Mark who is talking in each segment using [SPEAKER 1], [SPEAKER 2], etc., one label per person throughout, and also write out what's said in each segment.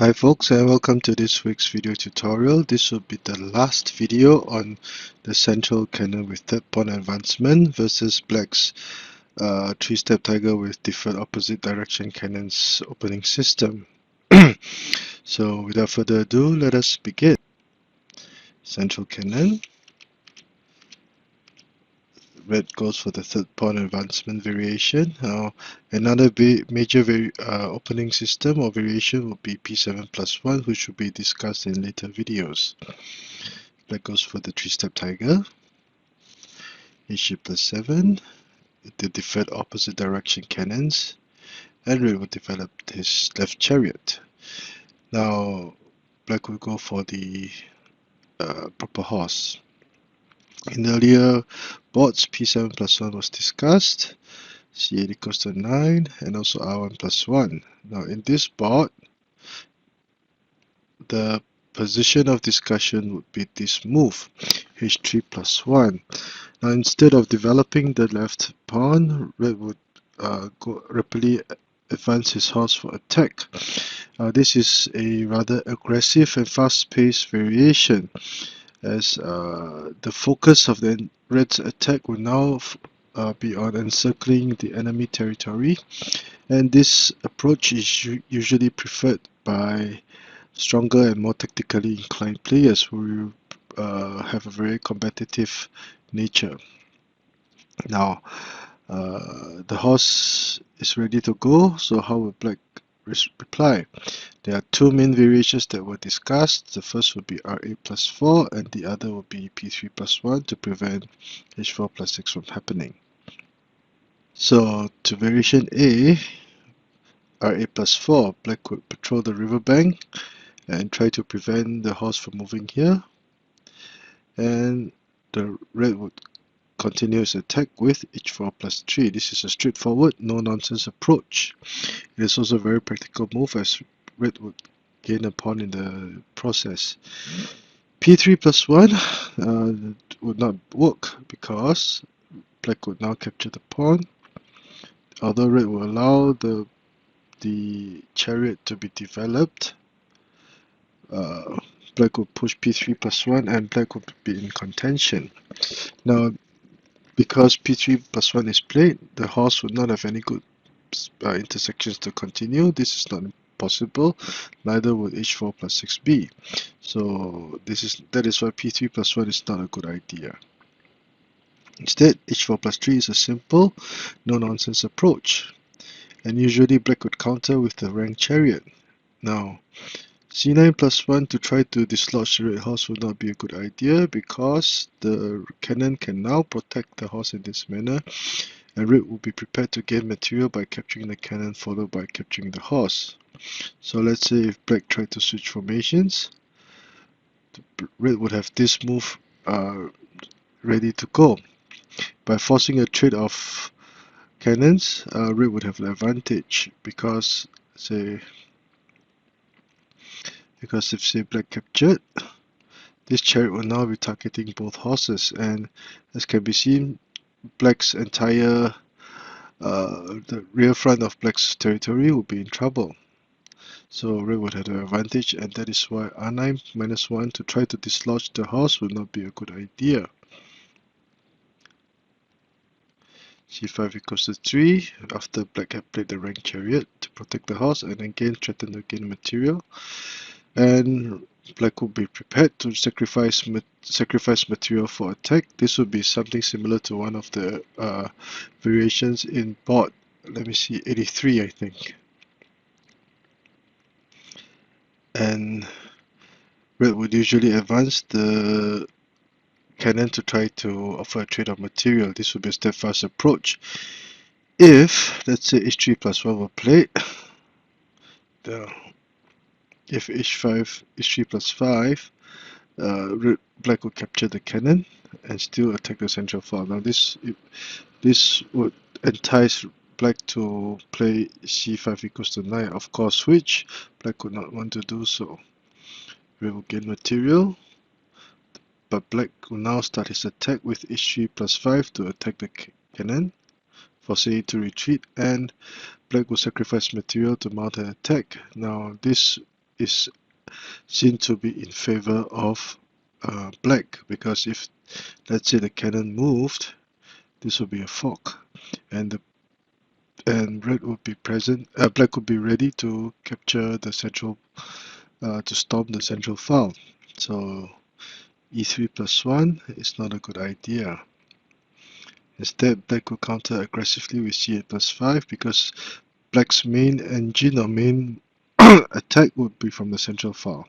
[SPEAKER 1] Hi folks, and welcome to this week's video tutorial. This will be the last video on the central cannon with third pawn advancement versus black's three-step tiger with different opposite direction cannons opening system. So without further ado, let us begin. Central cannon. Red goes for the third pawn advancement variation. Another major opening system or variation would be P7+1, which will be discussed in later videos. Black goes for the three-step tiger. H+7, the deferred opposite direction cannons, and red will develop his left chariot. Now, black will go for the proper horse. In earlier boards, P7+1 was discussed, C8 equals to 9, and also R1+1. Now, in this board, the position of discussion would be this move, H3+1. Now, instead of developing the left pawn, red would go rapidly advance his horse for attack. This is a rather aggressive and fast-paced variation, as the focus of the red's attack will now be on encircling the enemy territory, and this approach is usually preferred by stronger and more tactically inclined players who have a very competitive nature. Now, the horse is ready to go, so how will black reply? There are two main variations that were discussed. The first would be RA+4 and the other would be P3+1 to prevent H4+6 from happening. So to variation A, RA+4, black would patrol the riverbank and try to prevent the horse from moving here, and the red would continue its attack with H4+3. This is a straightforward, no-nonsense approach. It is also a very practical move, as red would gain a pawn in the process. P3+1 would not work because black would now capture the pawn. Although red will allow the chariot to be developed, black will push P3+1 and black would be in contention. Now, because P3+1 is played, the horse would not have any good intersections to continue. This is not possible. Neither would H4+6 be. So that is why P3+1 is not a good idea. Instead, H4+3 is a simple, no-nonsense approach, and usually black would counter with the rank chariot. Now, C9+1 to try to dislodge the red horse would not be a good idea, because the cannon can now protect the horse in this manner, and red will be prepared to gain material by capturing the cannon followed by capturing the horse. So let's say if black tried to switch formations, red would have this move ready to go. By forcing a trade of cannons, red would have an advantage, because if say black captured, this chariot will now be targeting both horses, and as can be seen, black's entire the rear front of black's territory will be in trouble. So red would have the advantage, and that is why R9-1 to try to dislodge the horse would not be a good idea. C5 equals to 3 after black had played the rank chariot to protect the horse and again threaten to gain material, and black would be prepared to sacrifice material for attack. This would be something similar to one of the variations in board, let me see, 83 I think. And red would usually advance the cannon to try to offer a trade of material. This would be a steadfast approach. If, let's say, H3+1 were played, if H3+5, black would capture the cannon and still attack the central file. Now this would entice black to play C5 equals to 9. Of course, which black would not want to do so. Red will gain material, but black will now start his attack with H3+5 to attack the cannon, forcing it to retreat, and black will sacrifice material to mount an attack. Now this is seen to be in favor of black, because if, let's say, the cannon moved, this would be a fork, and red would be present. Black would be ready to capture the central, to storm the central file. So e3+1 is not a good idea. Instead, black will counter aggressively with c8+5, because black's main engine or main attack would be from the central file.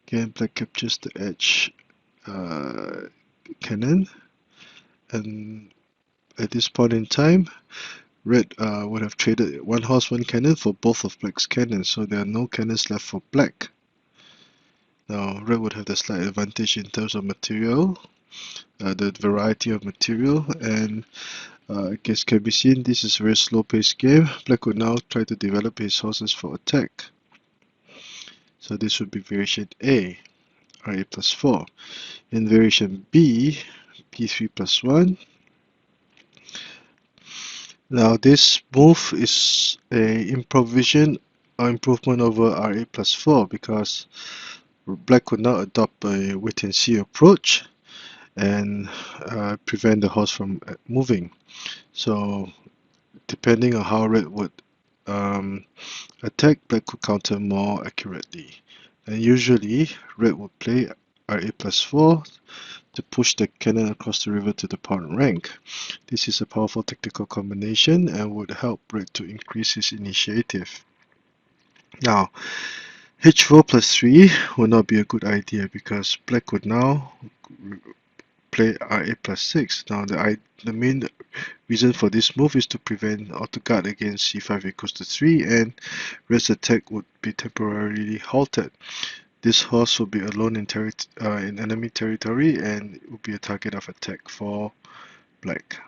[SPEAKER 1] Again, black captures the edge cannon, and at this point in time, red would have traded one horse, one cannon for both of black's cannons, so there are no cannons left for black. Now, red would have the slight advantage in terms of material, the variety of material, and as can be seen, this is a very slow-paced game. Black would now try to develop his horses for attack. So this would be variation A, Ra+4. In variation B, P3+1. Now this move is a improvisation or improvement over Ra+4, because black could now adopt a wait-and-see approach and prevent the horse from moving. So depending on how red would attack, black could counter more accurately. And usually red would play Ra+4 to push the cannon across the river to the pawn rank. This is a powerful tactical combination and would help red to increase his initiative. Now, h4+3 would not be a good idea, because black would now play Ra+6. Now, the main reason for this move is to prevent or to guard against c5=3, and red's attack would be temporarily halted. This horse will be alone in enemy territory and will be a target of attack for black.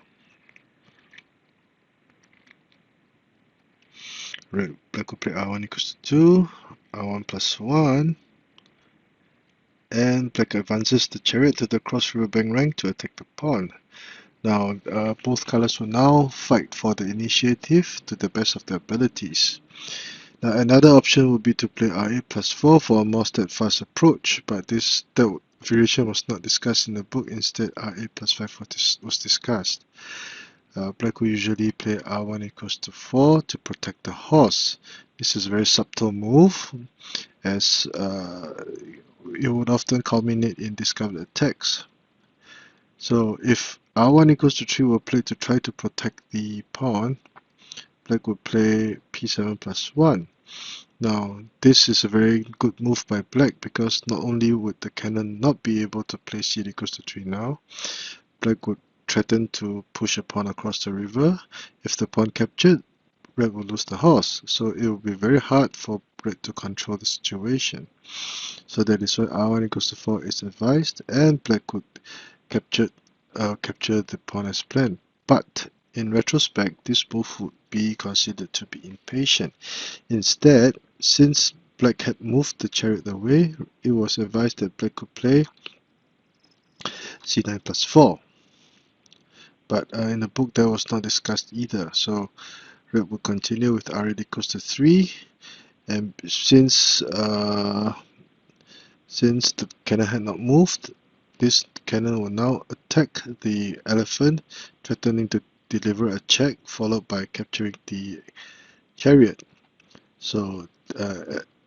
[SPEAKER 1] Black will play r1=2, r1+1, and black advances the chariot to the cross riverbank rank to attack the pawn. Now, both colors will now fight for the initiative to the best of their abilities. Now, another option would be to play Ra+4 for a more steadfast approach, but that variation was not discussed in the book. Instead, Ra+5 was discussed. Black will usually play r1=4 to protect the horse. This is a very subtle move, as it would often culminate in discovered attacks. So if r1=3 were played to try to protect the pawn, black would play p7+1. Now, this is a very good move by black, because not only would the cannon not be able to play c8=3 now, black would threaten to push a pawn across the river. If the pawn captured, red would lose the horse, so it would be very hard for red to control the situation. So that is why r1=4 is advised, and black would capture the pawn as planned. But in retrospect, this move would be considered to be impatient. Instead, since black had moved the chariot away, it was advised that black could play c9+4. But in the book that was not discussed either, so red would continue with r8=3, and since the cannon had not moved, this cannon will now attack the elephant, threatening to deliver a check, followed by capturing the chariot. So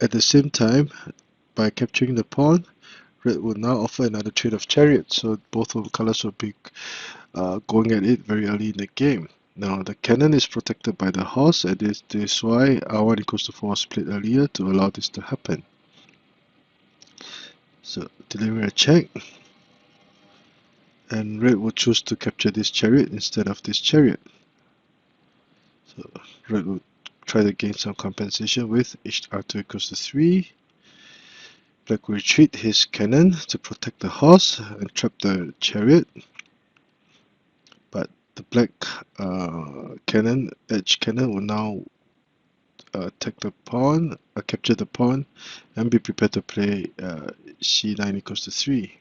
[SPEAKER 1] at the same time, by capturing the pawn, red will now offer another trade of chariot, so both of the colors will be going at it very early in the game. Now, the cannon is protected by the horse, and this is why r1=4 was played earlier to allow this to happen. So, deliver a check, and red will choose to capture this chariot instead of this chariot. So, red will try to gain some compensation with r2=3. Black will retreat his cannon to protect the horse and trap the chariot. But the black edge cannon will now attack the pawn, capture the pawn, and be prepared to play c9=3.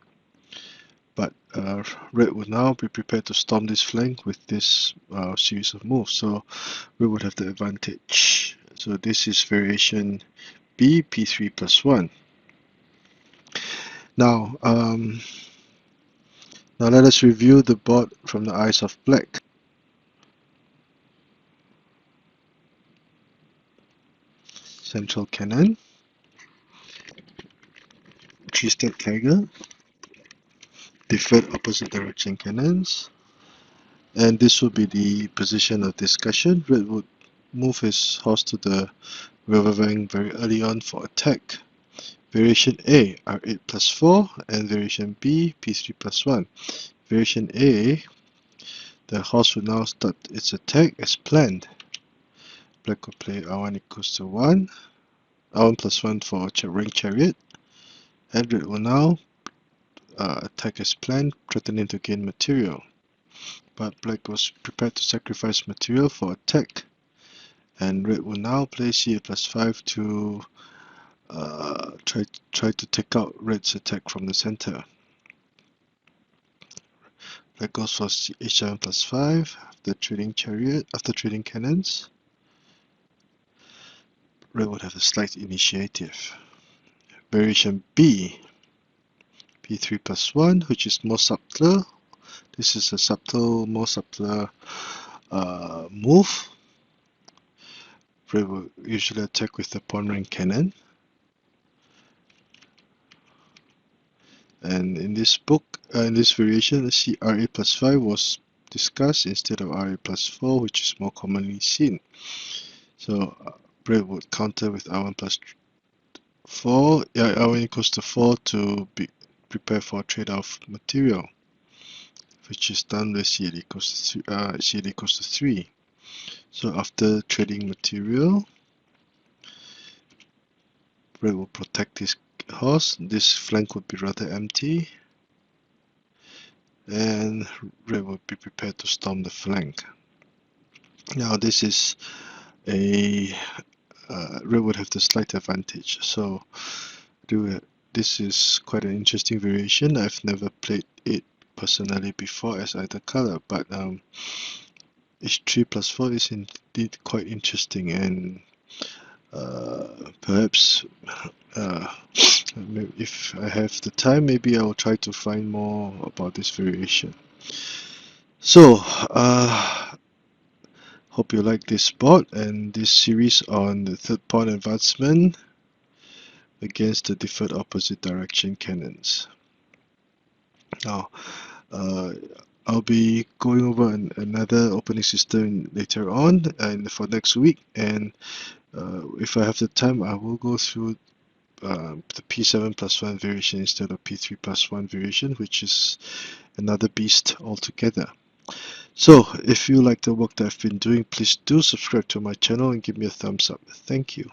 [SPEAKER 1] But red will now be prepared to storm this flank with this series of moves, so red would have the advantage. So this is variation B, P3 plus 1. Now, now let us review the board from the eyes of black. Central cannon, 3-step tiger, deferred opposite direction cannons, and this will be the position of discussion. Red would move his horse to the riverbank very early on for attack. Variation A, R8 plus 4, and variation B, P3 plus 1. Variation A, the horse will now start its attack as planned. Black will play R1 equals to 1, R1 plus 1 for ring Chariot, and red will now attack as planned, threatening to gain material. But black was prepared to sacrifice material for attack, and red will now play C8 plus 5 to try to take out red's attack from the center. Black goes for H7 plus 5 after trading Chariot, after trading cannons. Red would have a slight initiative. Variation B, P3 plus 1, which is more subtler. This is a more subtler move. Red will usually attack with the pawn rank cannon. And in this book, in this variation, RA plus 5 was discussed instead of RA plus 4, which is more commonly seen. So red would counter with R1 plus 4, R1 equals to 4 to prepare for trade-off material, which is done with C8 equals to 3. So after trading material, red will protect his horse. This flank would be rather empty, and red would be prepared to storm the flank. Now this is a red would have the slight advantage. So this is quite an interesting variation. I've never played it personally before as either color, but H3 plus 4 is indeed quite interesting, and perhaps if I have the time, maybe I will try to find more about this variation. So hope you like this board and this series on the third pawn advancement against the deferred opposite direction cannons. Now I'll be going over another opening system later on and for next week, and if I have the time, I will go through the P7 plus 1 variation instead of P3 plus 1 variation, which is another beast altogether. So if you like the work that I've been doing, please do subscribe to my channel and give me a thumbs up. Thank you.